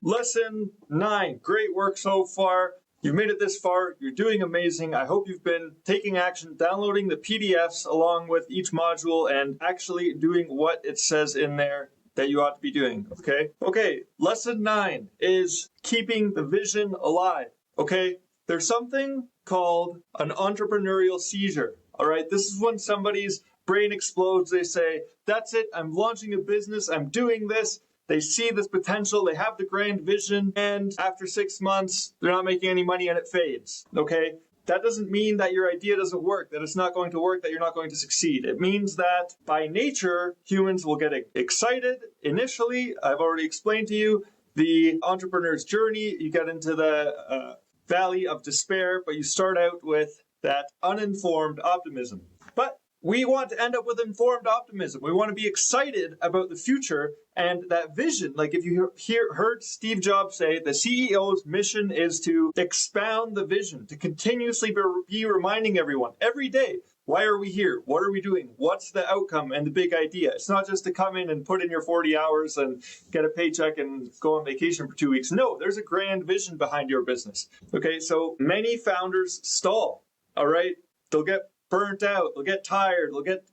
Lesson 9. Great work so far. You've made it this far. You're doing amazing. I hope you've been taking action, downloading the PDFs along with each module and actually doing what it says in there that you ought to be doing, okay? Okay, lesson 9 is keeping the vision alive, okay? There's something called an entrepreneurial seizure, all right? This is when somebody's brain explodes. They say, that's it, I'm launching a business, I'm doing this. They see this potential, they have the grand vision, and after 6 months, they're not making any money and it fades, okay? That doesn't mean that your idea doesn't work, that it's not going to work, that you're not going to succeed. It means that by nature, humans will get excited initially. I've already explained to you the entrepreneur's journey. You get into the valley of despair, but you start out with that uninformed optimism. But we want to end up with informed optimism. We want to be excited about the future and that vision. Like if you heard Steve Jobs say, the CEO's mission is to expound the vision, to continuously be reminding everyone every day, why are we here? What are we doing? What's the outcome and the big idea? It's not just to come in and put in your 40 hours and get a paycheck and go on vacation for 2 weeks. No, there's a grand vision behind your business. Okay, so many founders stall, all right? They'll get burnt out, they'll get tired, they'll get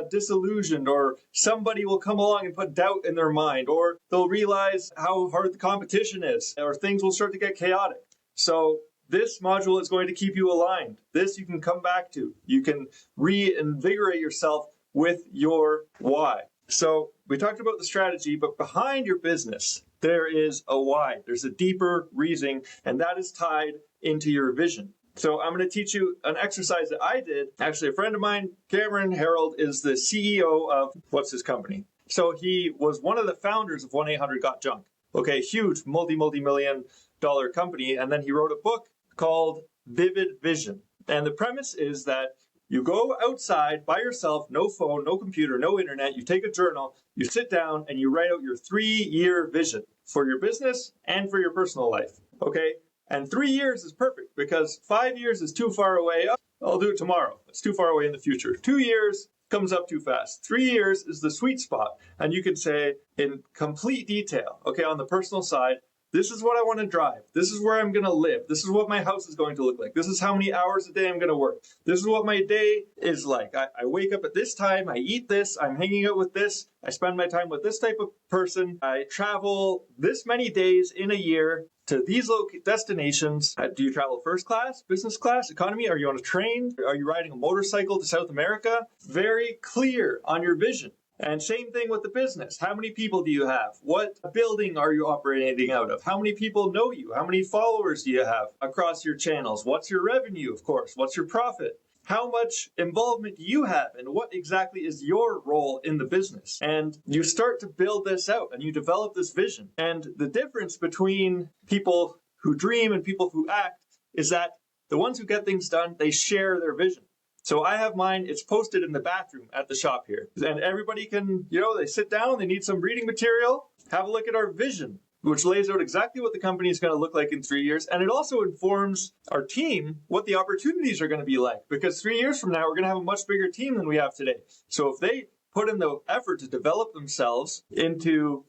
disillusioned, or somebody will come along and put doubt in their mind, or they'll realize how hard the competition is, or things will start to get chaotic. So this module is going to keep you aligned. This you can come back to. You can reinvigorate yourself with your why. So we talked about the strategy, but behind your business, there is a why. There's a deeper reason, and that is tied into your vision. So I'm going to teach you an exercise that I did. Actually, a friend of mine, Cameron Harold, is the CEO of, what's his company? So he was one of the founders of 1-800-GOT-JUNK. Okay, huge multi-million dollar company. And then he wrote a book called Vivid Vision. And the premise is that you go outside by yourself, no phone, no computer, no internet. You take a journal, you sit down, and you write out your 3-year vision for your business and for your personal life. Okay? And 3 years is perfect because 5 years is too far away. I'll do it tomorrow. It's too far away in the future. 2 years comes up too fast. 3 years is the sweet spot. And you can say in complete detail, okay, on the personal side, this is what I want to drive. This is where I'm going to live. This is what my house is going to look like. This is how many hours a day I'm going to work. This is what my day is like. I wake up at this time. I eat this. I'm hanging out with this. I spend my time with this type of person. I travel this many days in a year to these destinations. Do you travel first class, business class, economy? Are you on a train? Are you riding a motorcycle to South America? Very clear on your vision. And same thing with the business. How many people do you have? What building are you operating out of? How many people know you? How many followers do you have across your channels? What's your revenue, of course? What's your profit? How much involvement do you have? And what exactly is your role in the business? And you start to build this out and you develop this vision. And the difference between people who dream and people who act is that the ones who get things done, they share their vision. So I have mine, it's posted in the bathroom at the shop here. And everybody can, they sit down, they need some reading material, have a look at our vision, which lays out exactly what the company is going to look like in 3 years. And it also informs our team what the opportunities are going to be like. Because 3 years from now, we're going to have a much bigger team than we have today. So if they put in the effort to develop themselves into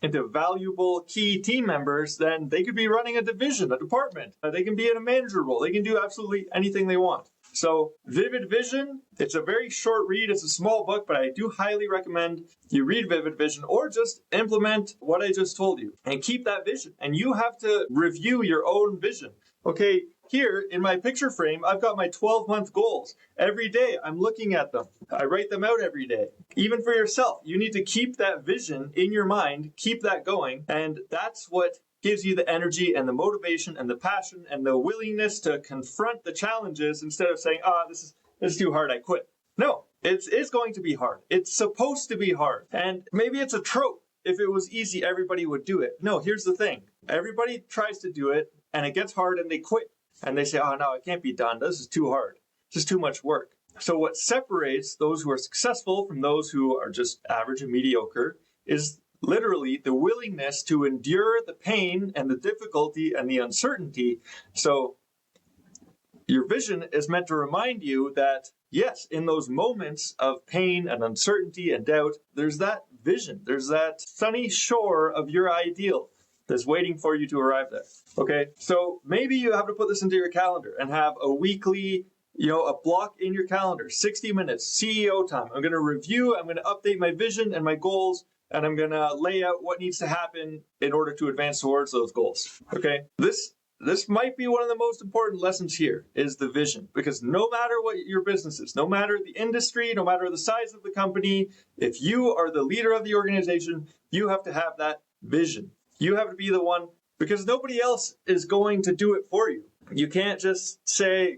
valuable key team members, then they could be running a division, a department. They can be in a manager role. They can do absolutely anything they want. So Vivid Vision, it's a very short read. It's a small book, but I do highly recommend you read Vivid Vision or just implement what I just told you and keep that vision. And you have to review your own vision. Okay, here in my picture frame, I've got my 12-month goals. Every day I'm looking at them. I write them out every day. Even for yourself, you need to keep that vision in your mind, keep that going. And that's what gives you the energy and the motivation and the passion and the willingness to confront the challenges instead of saying, this is too hard, I quit. No, it's going to be hard. It's supposed to be hard. And maybe it's a trope. If it was easy, everybody would do it. No, here's the thing. Everybody tries to do it and it gets hard and they quit. And they say, no, it can't be done. This is too hard. This is too much work. So what separates those who are successful from those who are just average and mediocre is literally the willingness to endure the pain and the difficulty and the uncertainty. So your vision is meant to remind you that, yes, in those moments of pain and uncertainty and doubt, there's that vision. There's that sunny shore of your ideal. that's waiting for you to arrive there. Okay, so maybe you have to put this into your calendar and have a weekly, a block in your calendar, 60 minutes, CEO time. I'm going to review, I'm going to update my vision and my goals, and I'm going to lay out what needs to happen in order to advance towards those goals. Okay, this might be one of the most important lessons here is the vision, because no matter what your business is, no matter the industry, no matter the size of the company, if you are the leader of the organization, you have to have that vision. You have to be the one, because nobody else is going to do it for you. You can't just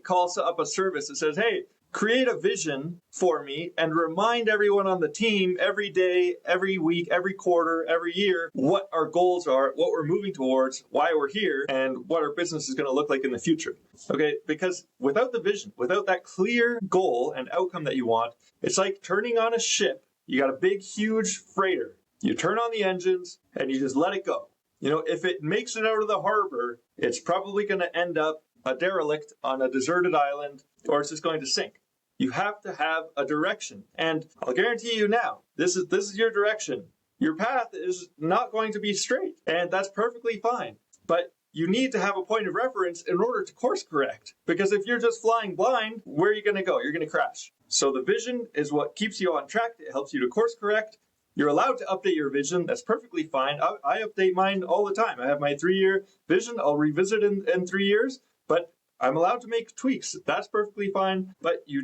call up a service that says, hey, create a vision for me and remind everyone on the team every day, every week, every quarter, every year, what our goals are, what we're moving towards, why we're here, and what our business is going to look like in the future. Okay, because without the vision, without that clear goal and outcome that you want, it's like turning on a ship. You got a big, huge freighter. You turn on the engines and you just let it go. If it makes it out of the harbor, it's probably going to end up a derelict on a deserted island, or it's just going to sink. You have to have a direction. And I'll guarantee you now, this is your direction. Your path is not going to be straight, and that's perfectly fine. But you need to have a point of reference in order to course correct. Because if you're just flying blind, where are you going to go? You're going to crash. So the vision is what keeps you on track. It helps you to course correct. You're allowed to update your vision. That's perfectly fine. I update mine all the time. I have my 3-year vision. I'll revisit in 3 years, but I'm allowed to make tweaks. That's perfectly fine. But you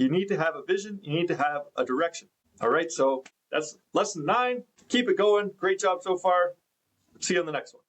need to have a vision. You need to have a direction. All right. So that's lesson 9. Keep it going. Great job so far. See you on the next one.